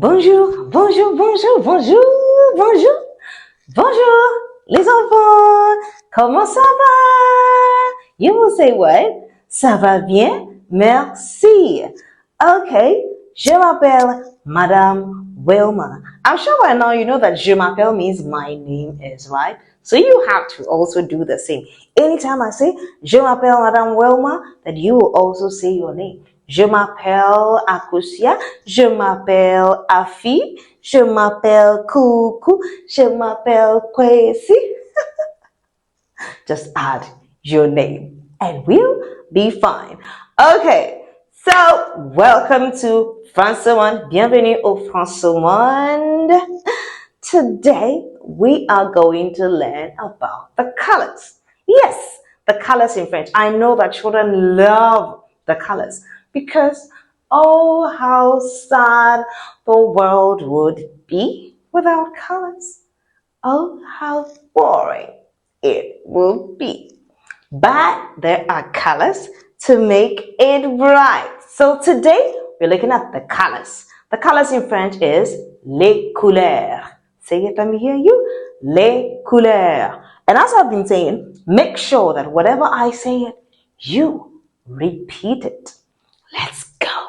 Bonjour, bonjour, bonjour, bonjour, bonjour, bonjour, les enfants, comment ça va? You will say what? Ça va bien? Merci. Okay, je m'appelle Madame Wilma. I'm sure by now you know that je m'appelle means my name is, right? So you have to also do the same. Anytime I say je m'appelle Madame Wilma, then you will also say your name. Je m'appelle Akusia, je m'appelle Afi, je m'appelle Kuku, je m'appelle Kwesi. Just add your name and we'll be fine. Okay, so welcome to Françomonde. Bienvenue au Françomonde. Today we are going to learn about the colors. Yes, the colors in French. I know that children love the colors because oh, how sad the world would be without colors. Oh, how boring it will be. But there are colors to make it bright. So today we're looking at the colors. The colors in French is les couleurs. Say it, let me hear you. Les couleurs. And as I've been saying, make sure that whatever I say it, you repeat it. Let's go.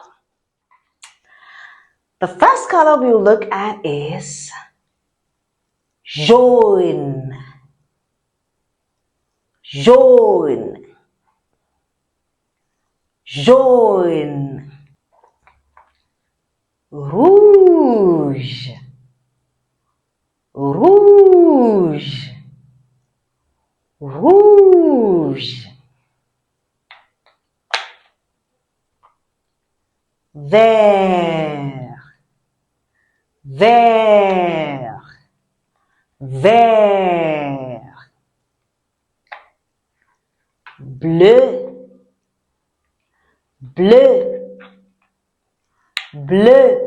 The first color we'll look at is jaune. Jaune. Jaune. Rouge. Rouge. Rouge. Vert. Vert. Vert. Bleu. Bleu. Bleu.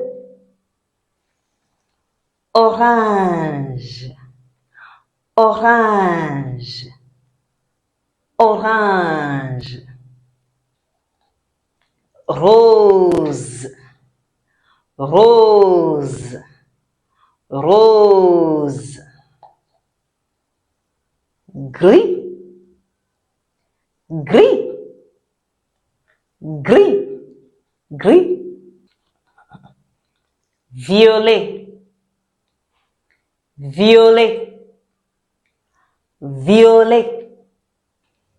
Orange. Orange. Orange. Rose. Rose. Rose. Gris. Gris. Gris. Gris. Violet. Violet. Violet.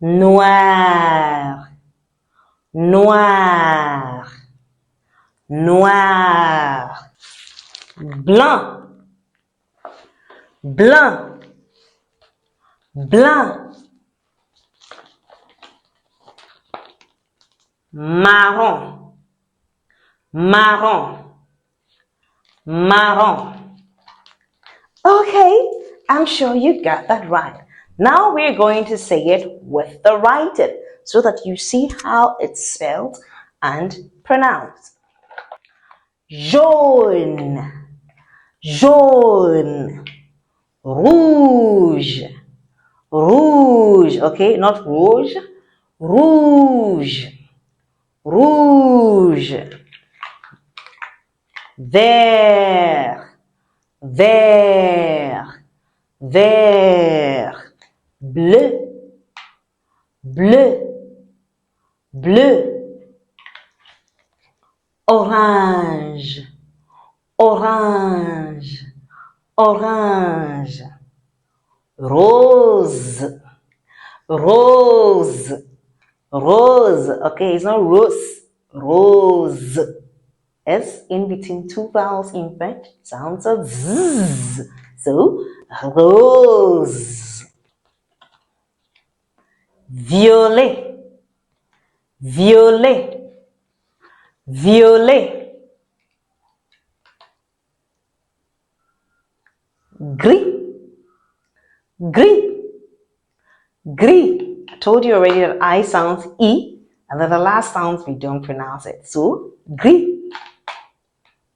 Noir. Noir. Noir. Blanc. Blanc. Blanc. Marron. Marron. Marron. Okay, I'm sure you got that right. Now we're going to say it with the writing so that you see how it's spelled and pronounced. Jaune. Jaune. Rouge. Rouge. Okay, not rouge. Rouge. Rouge. Vert. Vert. Vert. Bleu. Bleu. Bleu. Orange. Orange. Orange. Rose. Rose. Rose. Okay, it's not rose. Rose. S in between two vowels in French sounds a Z. So, rose. Violet. Violet. Violet. Gris. Gris. Gris. I told you already that I sounds E, and then the last sounds we don't pronounce it. So, gris.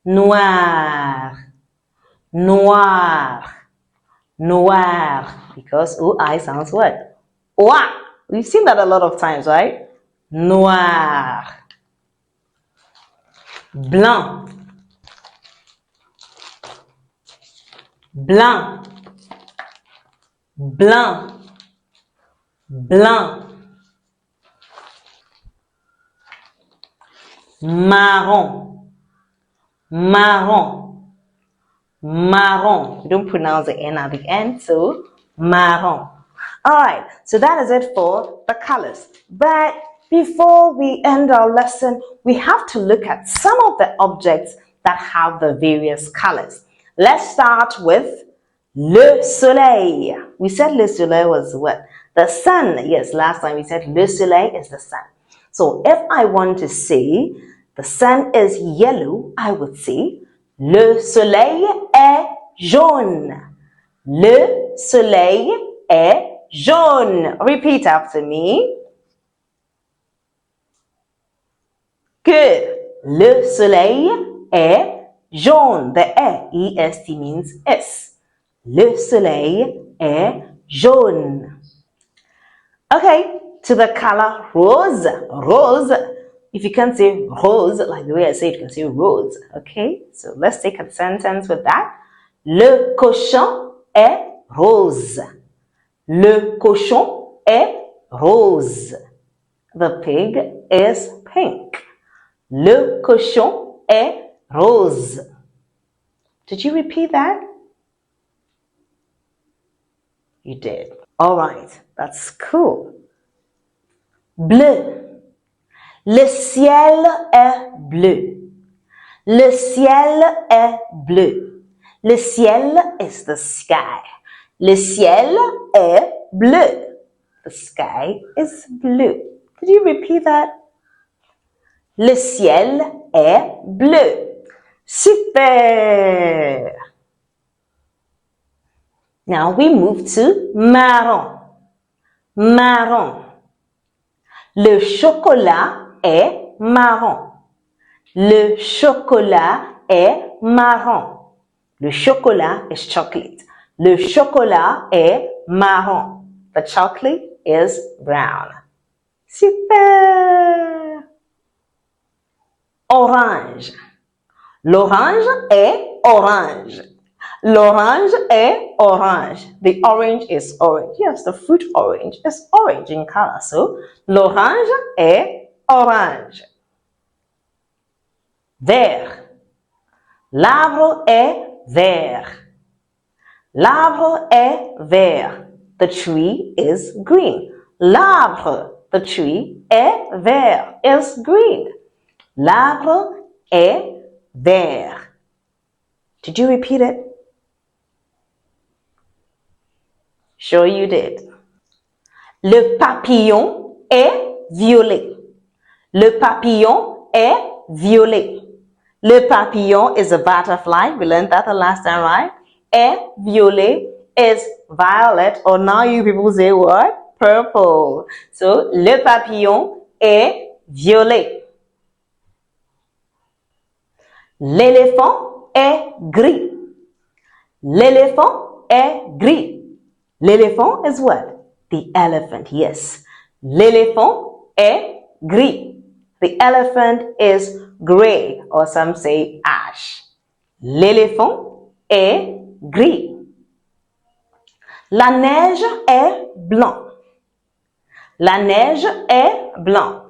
Noir. Noir. Noir. Because I sounds what? Oa. We've seen that a lot of times, right? Noir. Blanc. blanc, blanc, blanc, marron, marron, marron. We don't pronounce the N at the end, so marron. All right, so that is it for the colors. But before we end our lesson, we have to look at some of the objects that have the various colors. Let's start with le soleil. We said le soleil was what? The sun. Yes, last time we said le soleil is the sun. So if I want to say the sun is yellow, I would say le soleil est jaune. Le soleil est jaune. Repeat after me. Good. Le soleil est jaune. The E-S-T means S. Le soleil est jaune. Okay, to the color rose. Rose. If you can't say rose, like the way I say it, you can say rose. Okay, so let's take a sentence with that. Le cochon est rose. Le cochon est rose. The pig is pink. Le cochon est rose. Did you repeat that? You did. All right, that's cool. Bleu. Le ciel est bleu. Le ciel est bleu. Le ciel is the sky. Le ciel est bleu. The sky is blue. Did you repeat that? Le ciel est bleu. Super! Now we move to marron. Marron. Le chocolat est marron. Le chocolat est marron. Le chocolat is chocolate. Le chocolat est marron. The chocolate is brown. Super! Orange. L'orange est orange. L'orange est orange. The orange is orange. Yes, the fruit orange is orange in color. So, l'orange est orange. Vert. L'arbre est vert. L'arbre est vert. The tree is green. L'arbre, the tree, est vert, is green. L'arbre est vert. Did you repeat it? Sure you did. Le papillon est violet. Le papillon est violet. Le papillon is a butterfly. We learned that the last time, right? Et violet is violet. Or now you people say what? Purple. So, le papillon est violet. L'éléphant est gris. L'éléphant est gris. L'éléphant is what? The elephant, yes. L'éléphant est gris. The elephant is gray, or some say ash. L'éléphant est gris. La neige est blanc. La neige est blanc.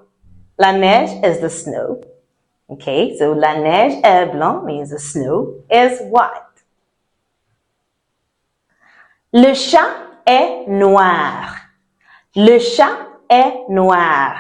La neige is the snow. Okay, so la neige est blanc means the snow is white. Le chat est noir. Le chat est noir.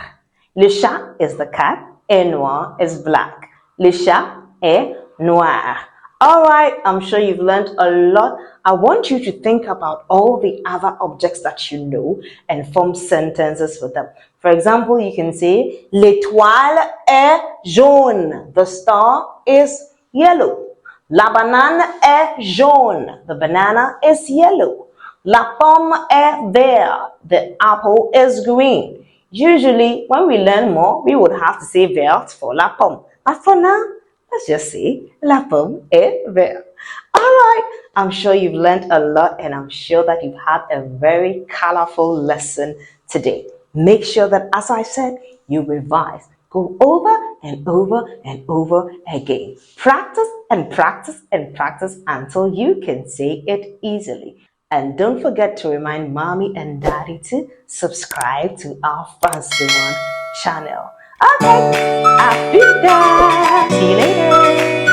Le chat is the cat, et noir is black. Le chat est noir. All right, I'm sure you've learned a lot. I want you to think about all the other objects that you know and form sentences with them. For example, you can say, l'étoile est jaune. The star is yellow. La banane est jaune. The banana is yellow. La pomme est verte. The apple is green. Usually, when we learn more, we would have to say verte for la pomme. But for now, let's just say la pomme est verte. All right, I'm sure you've learned a lot and I'm sure that you've had a very colorful lesson today. Make sure that, as I said, you revise. Go over and over and over again. Practice and practice until you can say it easily. And don't forget to remind mommy and daddy to subscribe to our Françomonde channel. Okay, after that, see you later.